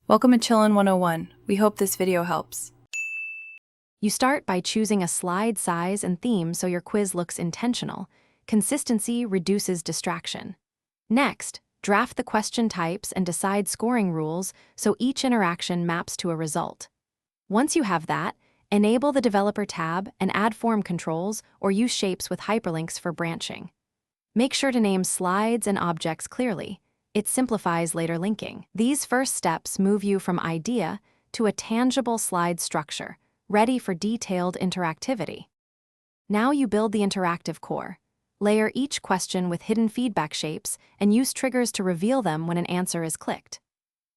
Welcome to Chillin' 101. We hope this video helps. You start by choosing a slide size and theme so your quiz looks intentional. Consistency reduces distraction. Next, draft the question types and decide scoring rules so each interaction maps to a result. Once you have that, enable the Developer tab and add form controls or use shapes with hyperlinks for branching. Make sure to name slides and objects clearly. It simplifies later linking. These first steps move you from idea to a tangible slide structure, ready for detailed interactivity. Now you build the interactive core. Layer each question with hidden feedback shapes and use triggers to reveal them when an answer is clicked.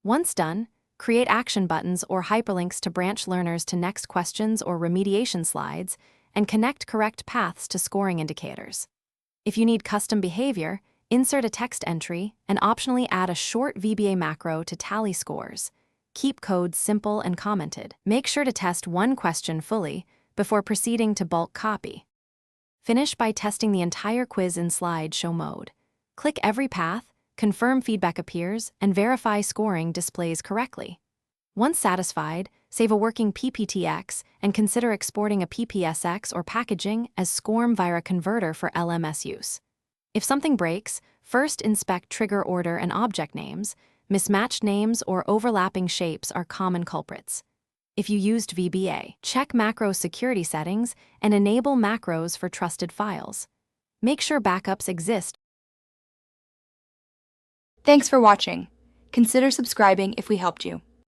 Once done, create action buttons or hyperlinks to branch learners to next questions or remediation slides, and connect correct paths to scoring indicators. If you need custom behavior, insert a text entry and optionally add a short VBA macro to tally scores. Keep code simple and commented. Make sure to test one question fully before proceeding to bulk copy. Finish by testing the entire quiz in slideshow mode. Click every path, confirm feedback appears, and verify scoring displays correctly. Once satisfied, save a working PPTX and consider exporting a PPSX or packaging as SCORM via converter for LMS use. If something breaks, first inspect trigger order and object names. Mismatched names or overlapping shapes are common culprits. If you used VBA, check macro security settings and enable macros for trusted files. Make sure backups exist. Thanks for watching. Consider subscribing if we helped you.